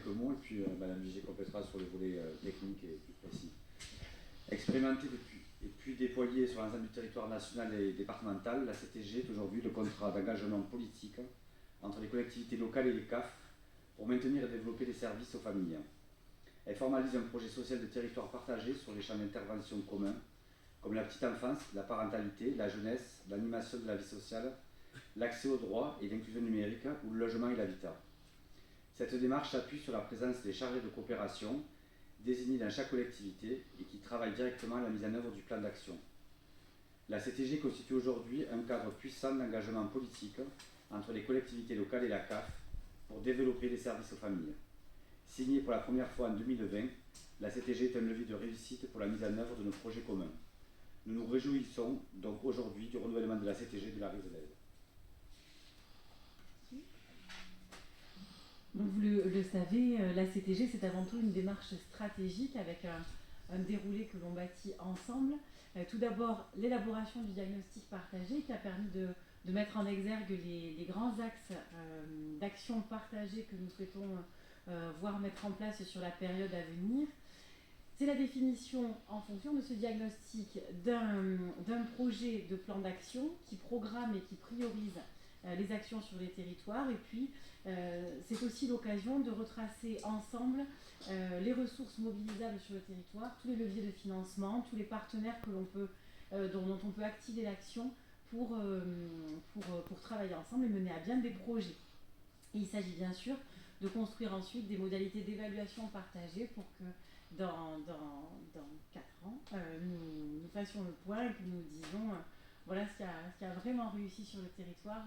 quelques mots, et puis Madame Vigée complétera sur le volet technique et plus précis. Expérimentée et puis déployée sur l'ensemble du territoire national et départemental, la CTG est aujourd'hui le contrat d'engagement politique entre les collectivités locales et les CAF pour maintenir et développer les services aux familles. Elle formalise un projet social de territoire partagé sur les champs d'intervention communs, comme la petite enfance, la parentalité, la jeunesse, l'animation de la vie sociale, l'accès aux droits et l'inclusion numérique ou le logement et l'habitat. Cette démarche s'appuie sur la présence des chargés de coopération désignés dans chaque collectivité et qui travaillent directement à la mise en œuvre du plan d'action. La CTG constitue aujourd'hui un cadre puissant d'engagement politique entre les collectivités locales et la CAF pour développer les services aux familles. Signée pour la première fois en 2020, la CTG est un levier de réussite pour la mise en œuvre de nos projets communs. Nous nous réjouissons donc aujourd'hui du renouvellement de la CTG de la Rizelez. Donc vous le savez, la CTG c'est avant tout une démarche stratégique avec un déroulé que l'on bâtit ensemble. Tout d'abord l'élaboration du diagnostic partagé qui a permis de mettre en exergue les grands axes d'action partagée que nous souhaitons voir mettre en place sur la période à venir. C'est la définition en fonction de ce diagnostic d'un projet de plan d'action qui programme et qui priorise les actions sur les territoires et puis c'est aussi l'occasion de retracer ensemble les ressources mobilisables sur le territoire, tous les leviers de financement, tous les partenaires que l'on peut, dont on peut activer l'action pour travailler ensemble et mener à bien des projets. Et il s'agit bien sûr de construire ensuite des modalités d'évaluation partagées pour que dans 4 ans, nous fassions le point et que nous disions voilà ce qui a vraiment réussi sur le territoire,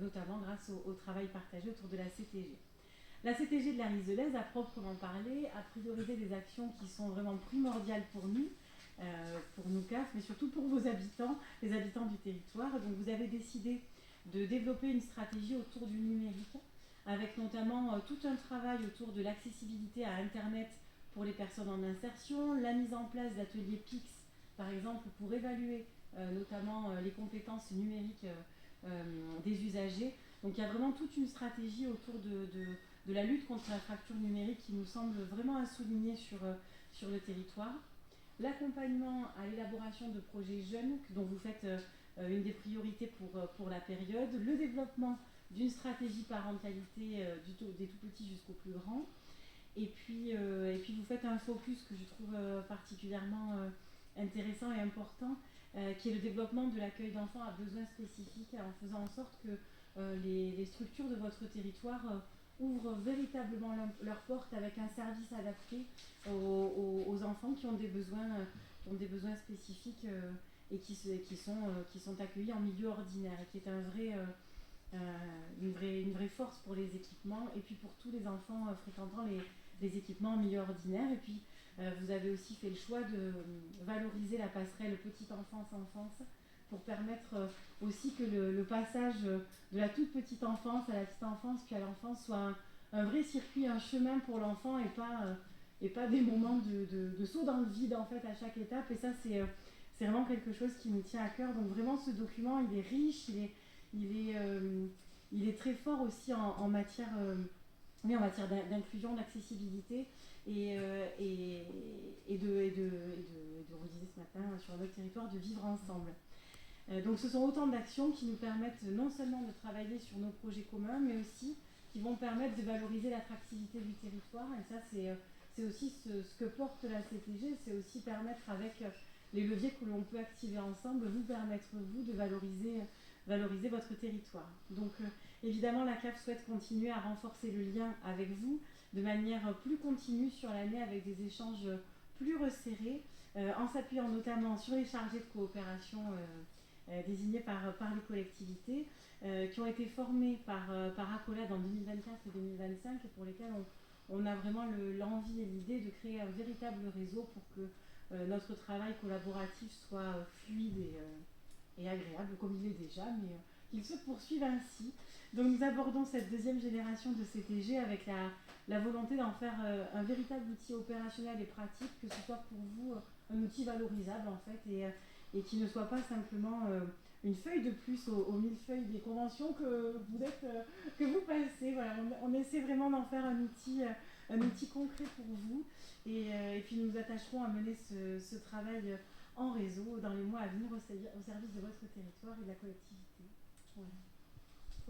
notamment grâce au travail partagé autour de la CTG. La CTG de la Rizelez, à proprement parler, a priorisé des actions qui sont vraiment primordiales pour nous CAF, mais surtout pour vos habitants, les habitants du territoire. Donc vous avez décidé de développer une stratégie autour du numérique, avec notamment tout un travail autour de l'accessibilité à Internet pour les personnes en insertion, la mise en place d'ateliers PIX, par exemple, pour évaluer notamment les compétences numériques des usagers. Donc il y a vraiment toute une stratégie autour de la lutte contre la fracture numérique qui nous semble vraiment à souligner sur le territoire. L'accompagnement à l'élaboration de projets jeunes, dont vous faites une des priorités pour la période, le développement d'une stratégie parentalité des tout petits jusqu'aux plus grands. Et puis vous faites un focus que je trouve particulièrement intéressant et important, qui est le développement de l'accueil d'enfants à besoins spécifiques, en faisant en sorte que les structures de votre territoire ouvrent véritablement leurs portes avec un service adapté aux enfants qui ont des besoins spécifiques et qui sont accueillis en milieu ordinaire, et qui est une vraie force pour les équipements et puis pour tous les enfants fréquentant les équipements en milieu ordinaire. Et puis vous avez aussi fait le choix de valoriser la passerelle petite enfance pour permettre aussi que le passage de la toute petite enfance à la petite enfance puis à l'enfance soit un vrai circuit, un chemin pour l'enfant et pas des moments de saut dans le vide en fait à chaque étape. Et ça c'est vraiment quelque chose qui nous tient à cœur. Donc vraiment ce document il est riche, il est très fort aussi en matière d'inclusion, d'accessibilité et on disait ce matin sur notre territoire, de vivre ensemble. Donc ce sont autant d'actions qui nous permettent non seulement de travailler sur nos projets communs, mais aussi qui vont permettre de valoriser l'attractivité du territoire. Et ça c'est aussi ce que porte la CTG, c'est aussi permettre avec les leviers que l'on peut activer ensemble, vous permettre vous de valoriser votre territoire. Donc évidemment la CAF souhaite continuer à renforcer le lien avec vous de manière plus continue sur l'année, avec des échanges plus resserrés, en s'appuyant notamment sur les chargés de coopération désignés par les collectivités, qui ont été formés par Accolade en 2024 et 2025 et pour lesquels on a vraiment l'envie et l'idée de créer un véritable réseau pour que notre travail collaboratif soit fluide et agréable, comme il est déjà, mais qu'il se poursuive ainsi. Donc nous abordons cette deuxième génération de CTG avec la volonté d'en faire un véritable outil opérationnel et pratique, que ce soit pour vous un outil valorisable en fait, et qui ne soit pas simplement une feuille de plus au millefeuille des conventions que vous passez. Voilà, on essaie vraiment d'en faire un outil concret pour vous. Et puis nous nous attacherons à mener ce travail en réseau dans les mois à venir au service de votre territoire et de la collectivité. Voilà.